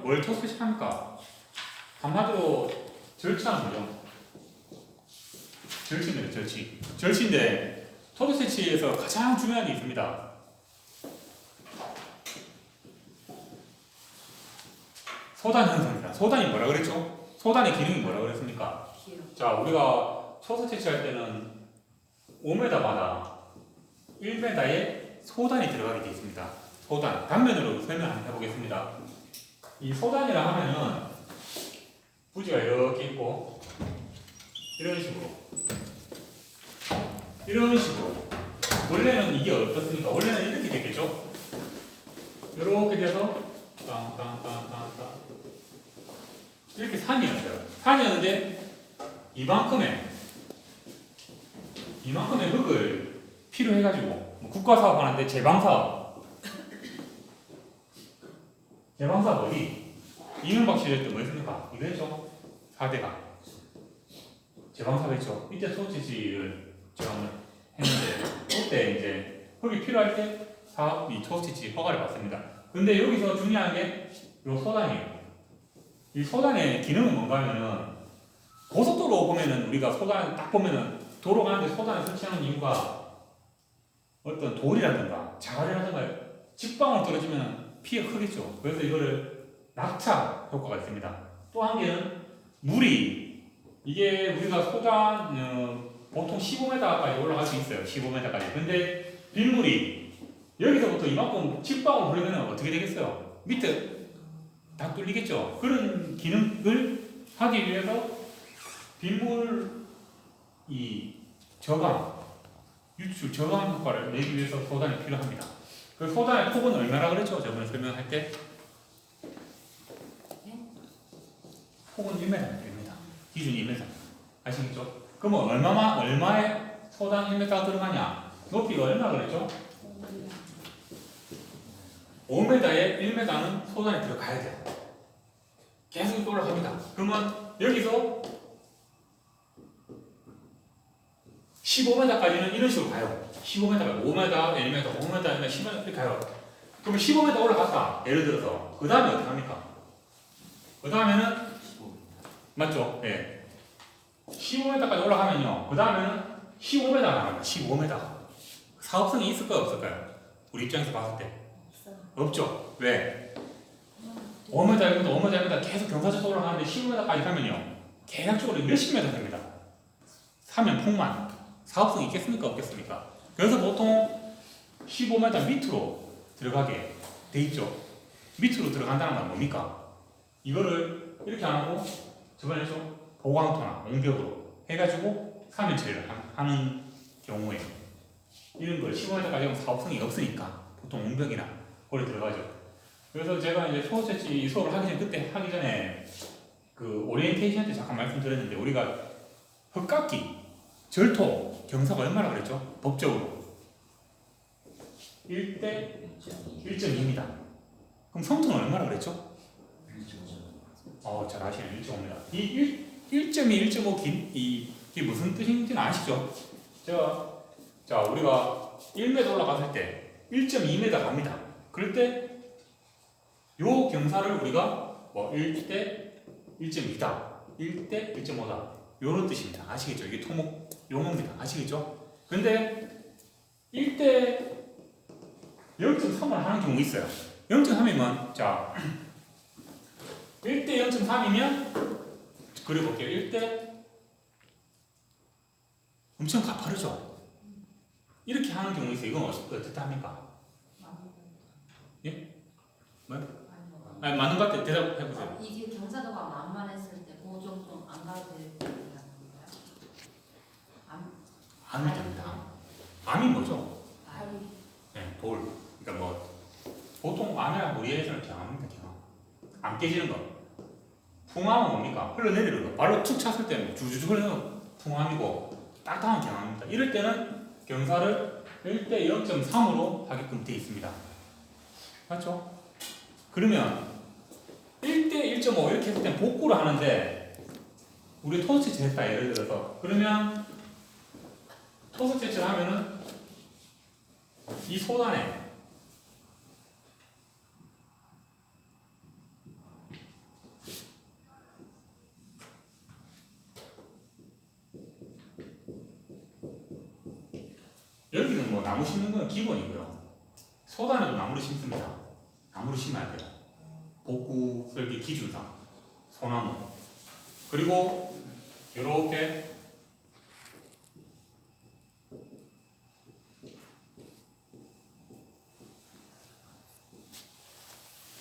뭘 토스 합니까? 한마디로 절치하는 거죠. 절치입니다. 절치. 절치인데 토스 채취에서 가장 중요한 게 있습니다. 소단 형성입니다. 소단이 뭐라 그랬죠? 소단의 기능이 뭐라 그랬습니까? 자, 우리가 토스 채취할 때는 5m마다 1m의 소단이 들어가게 되어 있습니다. 소단. 단면으로 설명 한번 해보겠습니다. 이 소단이라 하면은 부지가 이렇게 있고 이런 식으로 원래는 이게 어떻습니까? 원래는 이렇게 됐겠죠? 이렇게 돼서 땅땅땅땅땅 이렇게 산이었어요. 산이었는데 이만큼의 흙을 필요해가지고 뭐 국가사업 하는데 제방사업 어디? 이명박 시절 때 뭐 했습니까? 이거 했죠? 4대가 제방사업 했죠? 이때 토지지를 제가 했는데 그때 이제 흙이 필요할 때 사업이 토지지 허가를 받습니다. 근데 여기서 중요한 게 이 소단이에요. 이 소단의 기능은 뭔가 하면은 고속도로 보면은 우리가 소단 딱 보면은 도로 가는데 소단을 설치하는 이유가 어떤 돌이라든가 자갈이라든가 직방으로 떨어지면 피해가 크겠죠. 그래서 이거를 낙차 효과가 있습니다. 또 한 개는 물이 이게 우리가 소단 보통 15m까지 올라갈 수 있어요. 15m까지. 근데 빗물이 여기서부터 이만큼 직방으로 흐르면 어떻게 되겠어요? 밑에 다 뚫리겠죠. 그런 기능을 하기 위해서 빗물 이 저감, 유출 저감 효과를 내기 위해서 소단이 필요합니다. 그 소단의 폭은 얼마나 그랬죠? 저번에 설명할 때 폭은 1m입니다. 기준 1m. 아시겠죠? 그러면 얼마에 소단 1m가 들어가냐? 높이가 얼마 그랬죠? 5m에 1m는 소단이 들어가야 돼요. 계속 올라갑니다. 그러면 여기서 15m까지는 이런 식으로 가요. 15m가 5m, 1m, 5m, 1m, 10m 이렇게 가요. 그럼 15m 올라갔다. 예를 들어서 그 다음에 어떻게 합니까? 그 다음에는 맞죠? 예. 네. 15m까지 올라가면요. 그 다음에는 15m가 나갑니다. 15m. 사업성이 있을까요? 없을까요? 우리 입장에서 봤을 때 없죠. 왜? 5m, 1m, 5m, 1m 계속 경사져서 올라가는데 15m까지 가면요. 계략적으로 몇십 m 됩니다. 사면 폭만. 사업성이 있겠습니까? 없겠습니까? 그래서 보통 15m 밑으로 들어가게 돼 있죠. 밑으로 들어간다는 건 뭡니까? 이거를 이렇게 안 하고 저번에 했죠? 보강토나 옹벽으로 해가지고 사면 처리를 하는 경우에 이런 걸 15m까지 하면 사업성이 없으니까 보통 옹벽이나 거기 들어가죠. 그래서 제가 이제 초호채취 수업을 그때 하기 전에 그 오리엔테이션 때 잠깐 말씀드렸는데 우리가 흙깎기, 절토, 경사가 얼마나 그랬죠? 법적으로 1대 1.2입니다. 그럼 성토는 얼마나 그랬죠? 잘 아시네요. 1.5입니다. 이 1.2, 1.5 이게 무슨 뜻인지는 아시죠? 자, 우리가 1m 올라갔을 때 1.2m 갑니다. 그럴 때 요 경사를 우리가 뭐 1대 1.2다, 1대 1.5다 요런 뜻입니다. 아시겠죠? 이게 토목 용어입니다. 아시겠죠? 근데 1대 0.3을 하는 경우 있어요. 0.3이면 자 1대 0.3이면 그려볼게요. 1대 엄청 가파르죠? 이렇게 하는 경우 있어요. 이건 어떻게 합니까? 예? 뭐? 아니, 맞는 것 같아요. 대답해보세요. 이게 경사도가 만만했을 때 그 정도 안 가도 될 것 같아요. 암이 됩니다. 암이 뭐죠? 알이. 네, 돌. 그러니까 뭐 보통 암이랑 우리에서는 경암입니다. 경암. 안 깨지는 거. 풍암은 뭡니까? 흘러내리는 거. 발로 툭 찼을 때는 주주주 흘러내리는 풍암이고 딱딱한 경암입니다. 이럴 때는 경사를 1대 0.3으로 하게끔 되어 있습니다. 맞죠? 그러면 1대 1.5 이렇게 했을 때 복구를 하는데 우리 토스 채취를 했다 예를 들어서 그러면 토스 채취를 하면은 이 소단에 여기는 뭐 나무 심는 건 기본이고요. 소단에도 나무를 심습니다. 나무를 심어야 돼요. 복구 설계 기준상 소나무. 그리고 이렇게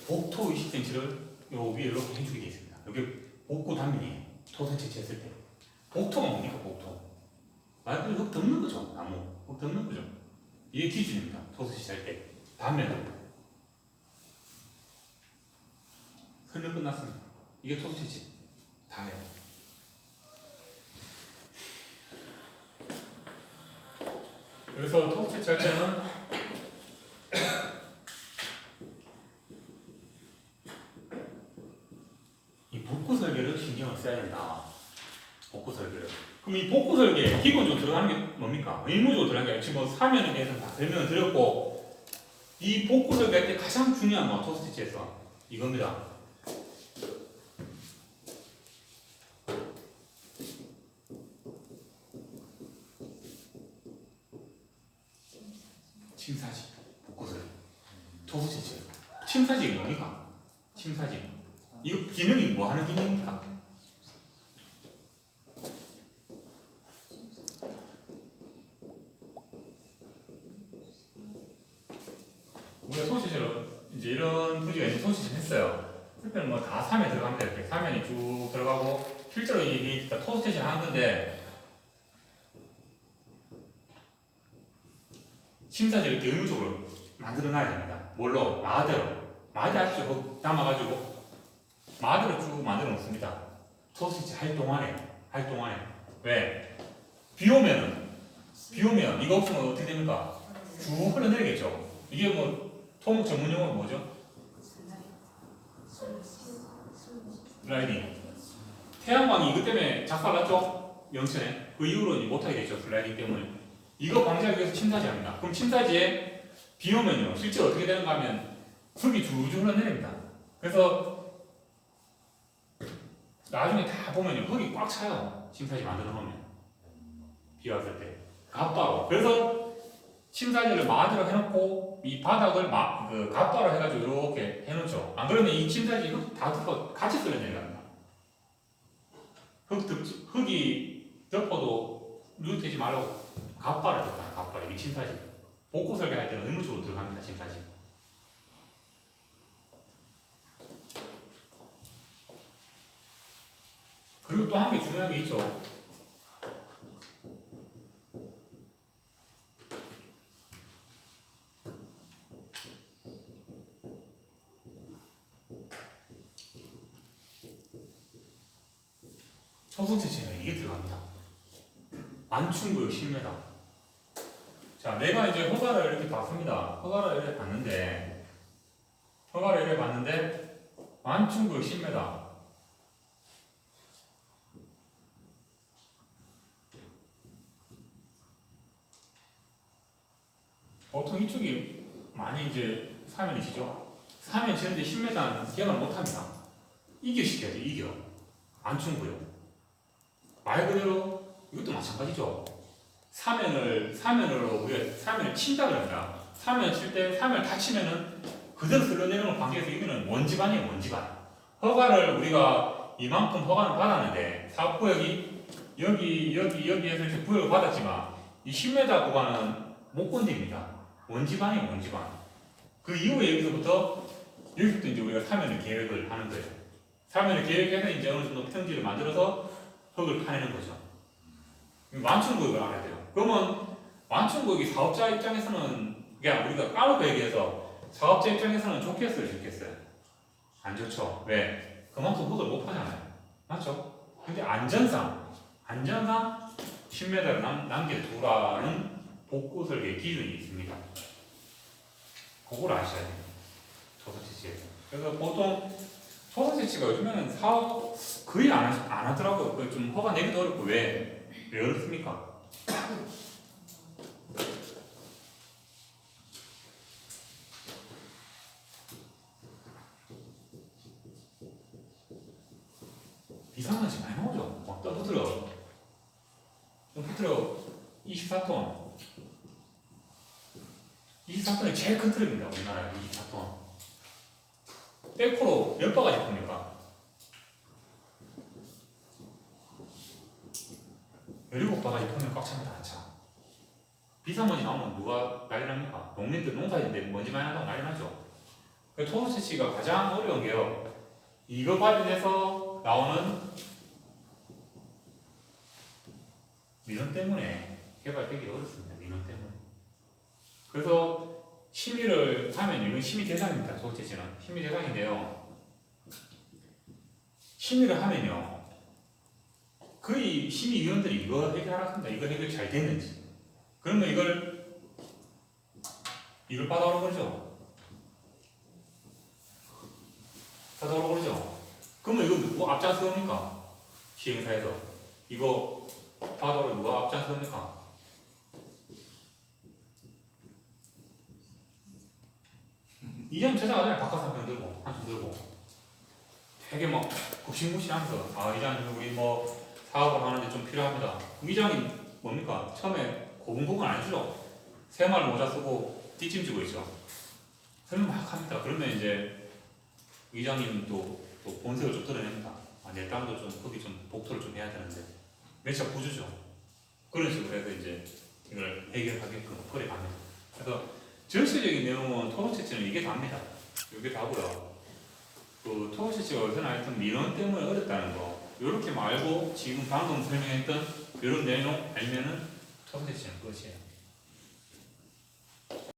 복토 20cm를 요 위에 이렇게 해주게 되어 있습니다. 여기 복구 단면이에요. 토사 채취했을 때. 복토가 뭡니까, 복토? 말 그대로 흙 덮는 거죠, 나무. 흙 덮는 거죠. 이게 기준입니다. 토사 채취할 때. 단면. 설명 끝났습니다. 이게 토사 채취. 다 해요. 그래서 토사 채취할 때는 복구 설계를 신경을 써야 된다. 복구 설계를. 그럼 이 복구 설계 기본적으로 들어가는 게 뭡니까? 의무적으로 들어가는 게 아니라 지금 뭐 사면에 대해서 다 설명을 드렸고 이 복구 설계할 때 가장 중요한 건 토스 채취에서 이겁니다. 침사지. 복구 설계. 토스 채취. 침사지가 뭡니까? 침사지. 이거 기능이 뭐 하는 기능입니까? 우리가 소시지로 이제 이런 부지가 이제 소시지 했어요. 그때는 뭐 다 사면 들어갑니다. 이렇게 사면이 쭉 들어가고 실제로 이게 토스테이션 하는 건데 침사지를 이렇게 의무적으로 만들어 놔야 됩니다. 뭘로? 마대로. 마대 아시죠? 그거 담아가지고 마대로 쭉 만들어 놓습니다. 토스티치 할 동안에. 왜? 비 오면 이거 없으면 어떻게 됩니까? 쭉 흘러내리겠죠. 이게 뭐 토목 전문 용어로 뭐죠? 슬라이딩. 태양광이 이것 때문에 작살났죠? 영천에. 그 이후로 못하게 됐죠. 슬라이딩 때문에. 이거 방지하기 위해서 침사지합니다. 그럼 침사지에 비 오면요. 실제 어떻게 되는가 하면 흙이 줄줄 흘러내립니다. 그래서 나중에 다 보면요. 흙이 꽉 차요. 침사지 만들어 놓으면. 비 왔을 때. 갓바로. 그래서 침사지를 마대로 해놓고 이 바닥을 갓바로 해가지고 이렇게 해놓죠. 안 그러면 이 침사지 흙 다 덮어 같이 쓸려내려갑니다. 흙이 덮어도 누렇되지 말라고 갓바를 덮어요. 갓바를. 이 침사지. 복구 설계할 때는 의무적으로 들어갑니다. 침사지. 그리고 또 한 개 중요한 게 있죠. 초소채취는 이게 들어갑니다. 완충구역 10m. 자, 내가 이제 허가를 이렇게 봤습니다. 허가를 이렇게 봤는데 완충구역 10m. 보통 이쪽이 많이 이제 사면이시죠? 사면 지는데 10m는 개발 못합니다. 이겨 시켜야 돼, 이겨. 완충구역. 말 그대로 이것도 마찬가지죠. 사면으로 우리가 사면을 친다 그럽니다. 사면 칠 때 사면을 다 치면은 그대로 흘러내리는 걸 방지해서 이거는 원지반이에요, 원지반. 허가를 우리가 이만큼 허가를 받았는데 사업구역이 여기에서 이렇게 구역을 받았지만 이 10m 구간은 못 건드립니다. 원지반이에요, 원지반. 그 이후에 여기서부터 이제 우리가 사면을 계획을 하는 거예요. 사면을 계획해서 이제 어느 정도 평지를 만들어서 흙을 파내는 거죠. 완충구역을 알아야 돼요. 그러면 완충구역이 사업자 입장에서는 그냥 우리가 까놓고 얘기해서 사업자 입장에서는 좋겠어요, 좋겠어요? 안 좋죠. 왜? 그만큼 흙을 못 파잖아요. 맞죠? 근데 안전상 10m를 남겨두라는 복구 설계 기준이 있습니다. 그걸 아셔야 돼요. 토사채취에서. 그래서 보통 토사채취가 요즘에는 사업 거의 안 하더라고요. 좀 허가 내기도 어렵고 왜 어렵습니까? 이상하지 많이 나오죠. 또 붙들어 24톤 24톤이 제일 큰 트럭입니다. 우리나라에 24톤. 백호로 몇 바가지 풉니까? 17바가지 펴면 꽉 찹니다. 안 차. 비상먼지 나오면 누가 난리 납니까? 농민들 농사짓는데 먼지 많이 나다고 난리 나죠. 토너 채취가 가장 어려운 게요. 이거 발견해서 나오는 민원 때문에 개발되기 어렵습니다. 민원 때문에. 그래서 심의를 하면 이건 심의 대상입니다. 토너 채취는 심의 대상인데요. 심의를 하면요. 거의 심의위원들이 이거 해결하겠습니다. 이거 해결 잘 됐는지. 그러면 이걸 받아오는 거죠. 받아오는 거죠. 그러면 이거 누구 앞장서옵니까? 시행사에서. 이거 받아오러 누가 앞장서옵니까? 이장 찾아가잖아요. 바깥 한편 들고, 한편 들고. 되게 막 굽신굽신하면서, 아, 이장님, 우리 뭐 사업을 하는데 좀 필요합니다. 이장이 뭡니까? 처음에 고분고분 안 해주죠. 새말 모자 쓰고 띠찜 주고 있죠. 설명 막 합니다. 그러면 이제 의장님 또 본색을 좀 드러냅니다. 아, 내 땅도 좀 거기 좀 복토를 좀 해야 되는데 매차 구주죠. 그런 식으로 해서 이제 이걸 해결하게끔 거래 갑니다. 그래서 전체적인 내용은 토너 채취는 이게 답니다. 이게 답고요. 그 토너 채취가 어디서나 하여튼 민원 때문에 어렵다는 거 이렇게 말고 지금 방금 설명했던 이런 내용 알면은 토너 채취는 끝이에요.